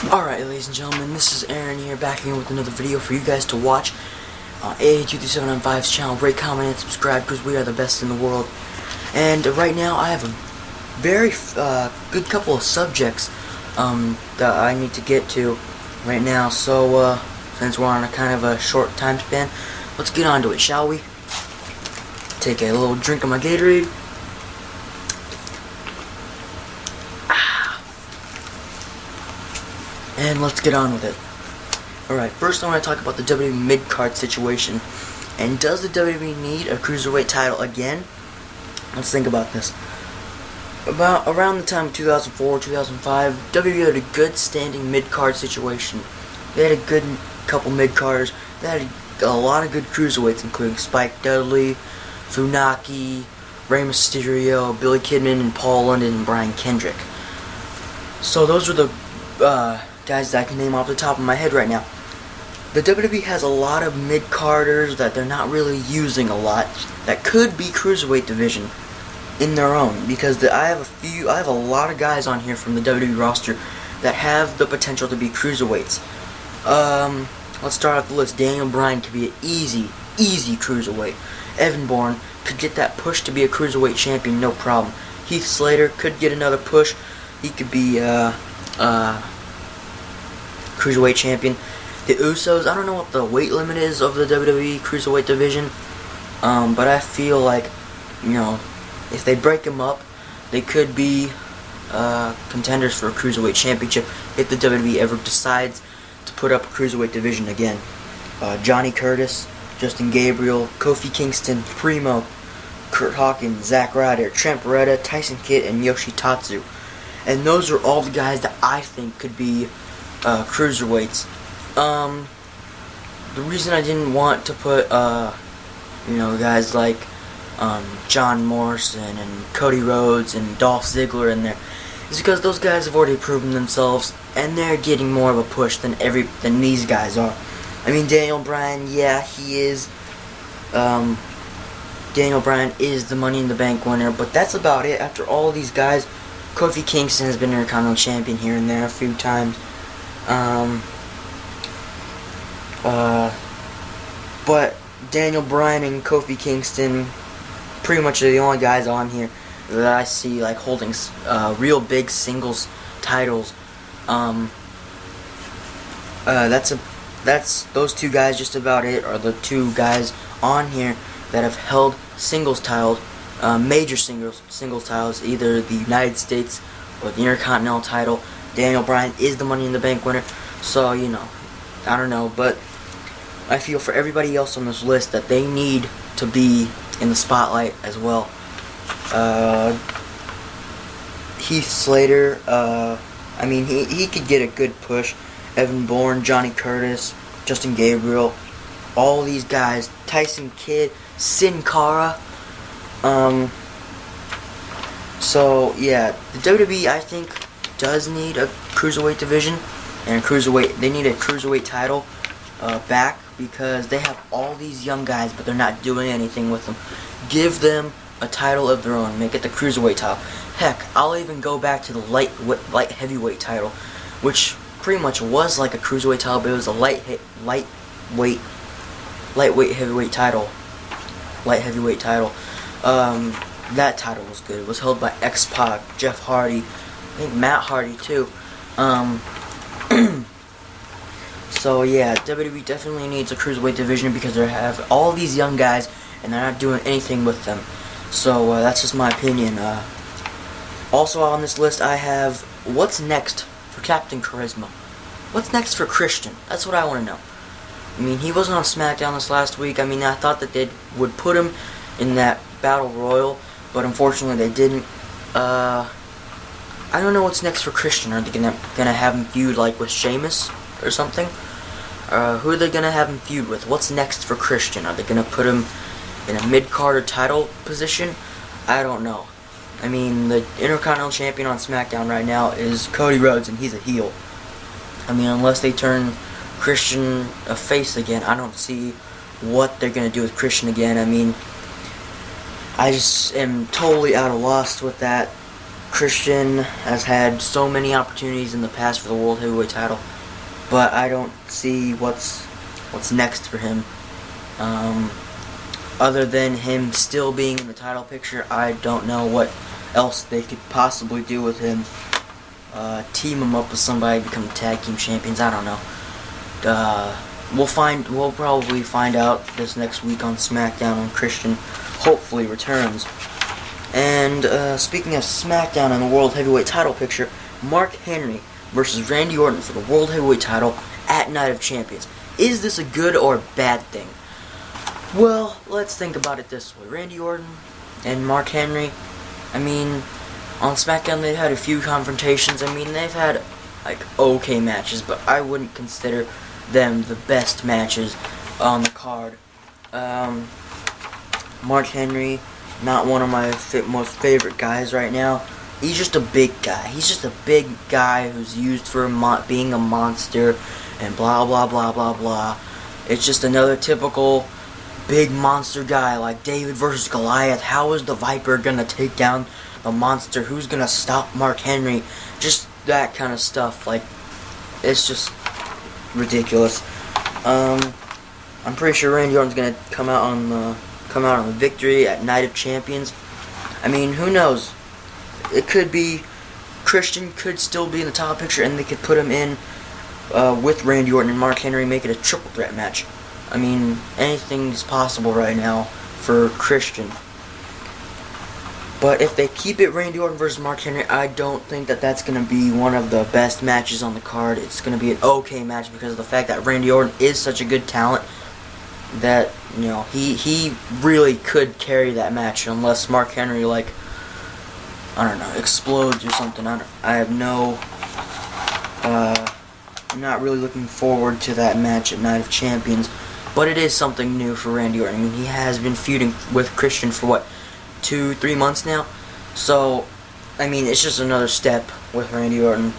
Alright, ladies and gentlemen, this is Aaron here, back again with another video for you guys to watch on AA23795's channel. Rate, comment, and subscribe, because we are the best in the world. And right now, I have a very good couple of subjects that I need to get to right now. So, since we're on a kind of a short time span, let's get on to it, shall we? Take a little drink of my Gatorade. And let's get on with it. Alright, first I want to talk about the WWE mid-card situation. And does the WWE need a Cruiserweight title again? Let's think about this. Around the time of 2004, 2005, WWE had a good standing mid-card situation. They had a good couple mid-carders. They had a lot of good Cruiserweights, including Spike Dudley, Funaki, Rey Mysterio, Billy Kidman, and Paul London, and Brian Kendrick. So those are the guys that I can name off the top of my head right now. The WWE has a lot of mid-carders that they're not really using a lot that could be Cruiserweight division in their own, because I have a lot of guys on here from the WWE roster that have the potential to be Cruiserweights. Let's start off the list. Daniel Bryan could be an easy Cruiserweight. Evan Bourne could get that push to be a Cruiserweight champion, no problem. Heath Slater could get another push. He could be Cruiserweight champion. The Usos, I don't know what the weight limit is of the WWE Cruiserweight division, but I feel like, you know, if they break them up, they could be contenders for a Cruiserweight championship if the WWE ever decides to put up a Cruiserweight division again. Johnny Curtis, Justin Gabriel, Kofi Kingston, Primo, Kurt Hawkins, Zack Ryder, Trent Beretta, Tyson Kidd, and Yoshitatsu. And those are all the guys that I think could be Cruiserweights. The reason I didn't want to put, guys like John Morrison and Cody Rhodes and Dolph Ziggler in there is because those guys have already proven themselves, and they're getting more of a push than these guys are. I mean, Daniel Bryan, yeah, he is. Daniel Bryan is the Money in the Bank winner, but that's about it. After all of these guys, Kofi Kingston has been Intercontinental Champion here and there a few times. But Daniel Bryan and Kofi Kingston pretty much are the only guys on here that I see like holding real big singles titles. That's those two guys. Just about it are the two guys on here that have held singles titles, major singles titles, either the United States or the Intercontinental title. Daniel Bryan is the Money in the Bank winner, so, you know, I don't know, but I feel for everybody else on this list that they need to be in the spotlight as well. Heath Slater, I mean, he could get a good push. Evan Bourne, Johnny Curtis, Justin Gabriel, all these guys, Tyson Kidd, Sin Cara. So, yeah, the WWE, I think, does need a Cruiserweight division, and they need a Cruiserweight title back, because they have all these young guys, but they're not doing anything with them. Give them a title of their own. Make it the Cruiserweight title. Heck, I'll even go back to the light heavyweight title, which pretty much was like a Cruiserweight title, but it was a lightweight heavyweight title. Light heavyweight title. That title was good. It was held by X-Pac, Jeff Hardy, I think Matt Hardy too. So yeah, WWE definitely needs a Cruiserweight division, because they have all these young guys and they're not doing anything with them. So that's just my opinion. Also on this list I have, what's next for Captain Charisma? What's next for Christian? That's what I want to know. I mean, he wasn't on SmackDown this last week. I mean, I thought that they would put him in that Battle Royal, but unfortunately they didn't. I don't know what's next for Christian. Are they gonna have him feud like with Sheamus or something? Who are they gonna have him feud with? What's next for Christian? Are they gonna put him in a mid-card title position? I don't know. I mean, the Intercontinental Champion on SmackDown right now is Cody Rhodes, and he's a heel. I mean, unless they turn Christian a face again, I don't see what they're gonna do with Christian again. I mean, I just am totally out of lost with that. Christian has had so many opportunities in the past for the World Heavyweight title, but I don't see what's next for him. Other than him still being in the title picture, I don't know what else they could possibly do with him. Team him up with somebody, become tag team champions. I don't know. We'll probably find out this next week on SmackDown when Christian hopefully returns. And speaking of SmackDown and the World Heavyweight title picture, Mark Henry versus Randy Orton for the World Heavyweight title at Night of Champions. Is this a good or bad thing? Well, let's think about it this way. Randy Orton and Mark Henry, I mean, on SmackDown they've had a few confrontations. I mean, they've had, like, okay matches, but I wouldn't consider them the best matches on the card. Mark Henry, not one of my most favorite guys right now. He's just a big guy. He's just a big guy who's used for being a monster and blah, blah, blah, blah, blah. It's just another typical big monster guy like David versus Goliath. How is the Viper gonna take down the monster? Who's gonna stop Mark Henry? Just that kind of stuff. Like, it's just ridiculous. I'm pretty sure Randy Orton's gonna come out on the victory at Night of Champions. I mean, who knows? It could be Christian could still be in the title picture, and they could put him in with Randy Orton and Mark Henry, make it a triple threat match. I mean, anything's possible right now for Christian. But if they keep it Randy Orton versus Mark Henry, I don't think that that's going to be one of the best matches on the card. It's going to be an okay match because of the fact that Randy Orton is such a good talent that, you know, he really could carry that match unless Mark Henry, like, I don't know, explodes or something. I have no, I'm not really looking forward to that match at Night of Champions. But it is something new for Randy Orton. I mean, he has been feuding with Christian for, what, 2-3 months now? So, I mean, it's just another step with Randy Orton.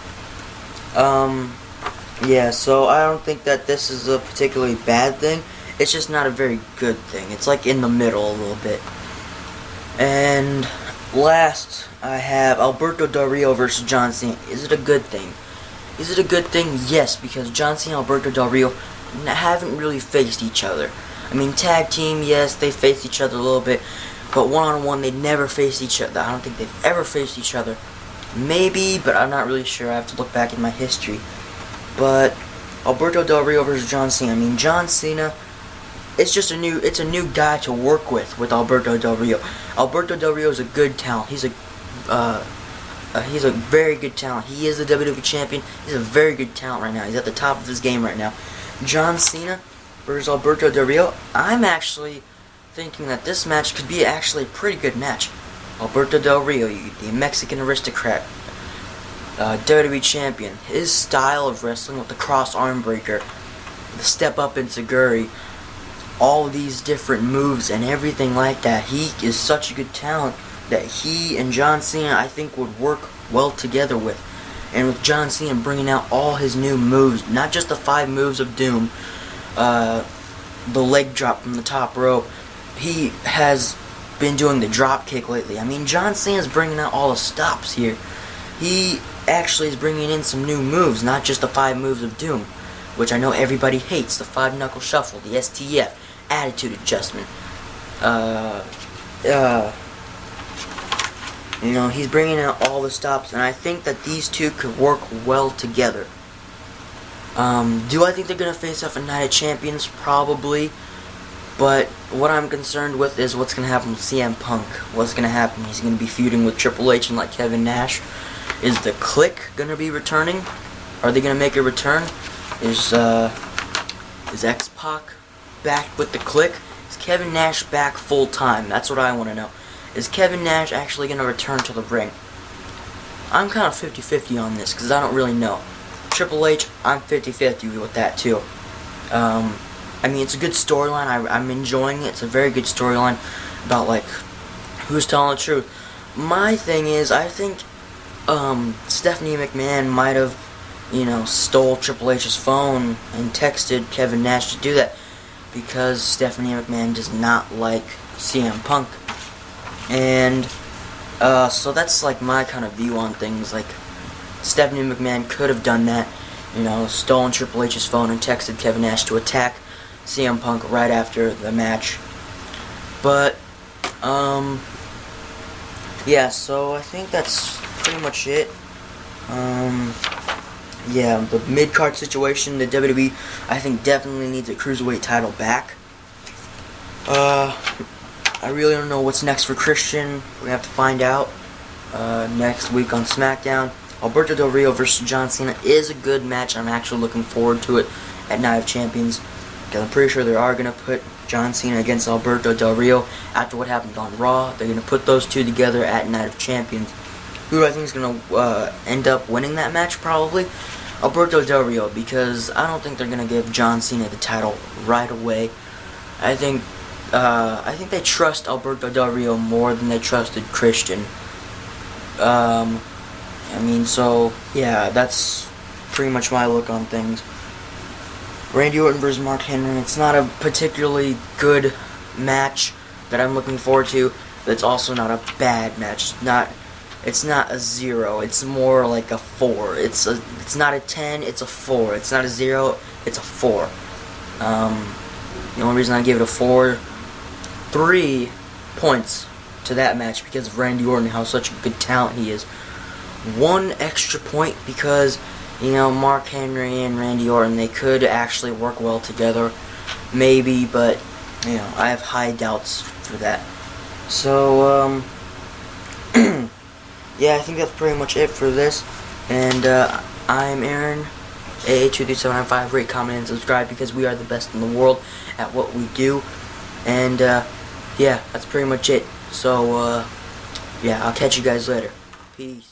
Yeah, so I don't think that this is a particularly bad thing. It's just not a very good thing. It's like in the middle a little bit. And last, I have Alberto Del Rio versus John Cena. Is it a good thing? Is it a good thing? Yes, because John Cena and Alberto Del Rio haven't really faced each other. I mean, tag team, yes, they faced each other a little bit, but one-on-one, they never faced each other. I don't think they've ever faced each other. Maybe, but I'm not really sure. I have to look back in my history. But Alberto Del Rio versus John Cena. I mean, John Cena, it's a new guy to work with Alberto Del Rio. Alberto Del Rio is a good talent. He's a very good talent. He is the WWE champion. He's a very good talent right now. He's at the top of his game right now. John Cena versus Alberto Del Rio. I'm actually thinking that this match could be actually a pretty good match. Alberto Del Rio, the Mexican aristocrat, WWE champion. His style of wrestling with the cross arm breaker, the step up enziguri, all these different moves and everything like that. He is such a good talent that he and John Cena, I think, would work well together with. And with John Cena bringing out all his new moves, not just the 5 moves of doom, the leg drop from the top rope. He has been doing the drop kick lately. I mean, John Cena's bringing out all the stops here. He actually is bringing in some new moves, not just the 5 moves of doom, which I know everybody hates. The 5-knuckle shuffle, the STF, attitude adjustment. You know, he's bringing out all the stops, and I think that these two could work well together. Do I think they're going to face off a Night of Champions? Probably. But what I'm concerned with is what's going to happen with CM Punk. What's going to happen? He's going to be feuding with Triple H and like Kevin Nash. Is the Clique going to be returning? Are they going to make a return? Is X-Pac back with the Clique? Is Kevin Nash back full time? That's what I want to know. Is Kevin Nash actually going to return to the ring? I'm kind of 50-50 on this because I don't really know. Triple H, I'm 50-50 with that too. I mean, it's a good storyline. I'm enjoying it. It's a very good storyline about, like, who's telling the truth. My thing is, I think Stephanie McMahon might have, you know, stole Triple H's phone and texted Kevin Nash to do that because Stephanie McMahon does not like CM Punk. And So that's like my kind of view on things. Like, Stephanie McMahon could have done that, you know, stolen Triple H's phone and texted Kevin Nash to attack CM Punk right after the match. But, yeah, so I think that's pretty much it. Yeah, the mid-card situation, the WWE, I think definitely needs a Cruiserweight title back. I really don't know what's next for Christian. We have to find out next week on SmackDown. Alberto Del Rio versus John Cena is a good match. I'm actually looking forward to it at Night of Champions, because I'm pretty sure they are going to put John Cena against Alberto Del Rio after what happened on Raw. They're going to put those two together at Night of Champions. Who I think is going to end up winning that match? Probably Alberto Del Rio, because I don't think they're going to give John Cena the title right away. I think they trust Alberto Del Rio more than they trusted Christian. I mean, so yeah, that's pretty much my look on things. Randy Orton versus Mark Henry. It's not a particularly good match that I'm looking forward to, but it's also not a bad match. It's not a 0. It's more like a 4. It's not a 10. It's a 4. It's not a 0. It's a 4. The only reason I give it a 4, 3 points to that match because of Randy Orton, how such a good talent he is. 1 extra point because, you know, Mark Henry and Randy Orton, they could actually work well together, maybe, but, you know, I have high doubts for that. So, yeah, I think that's pretty much it for this, and I'm Aaron, AA23795. Rate, comment, and subscribe, because we are the best in the world at what we do, and, yeah, that's pretty much it. So, yeah, I'll catch you guys later. Peace.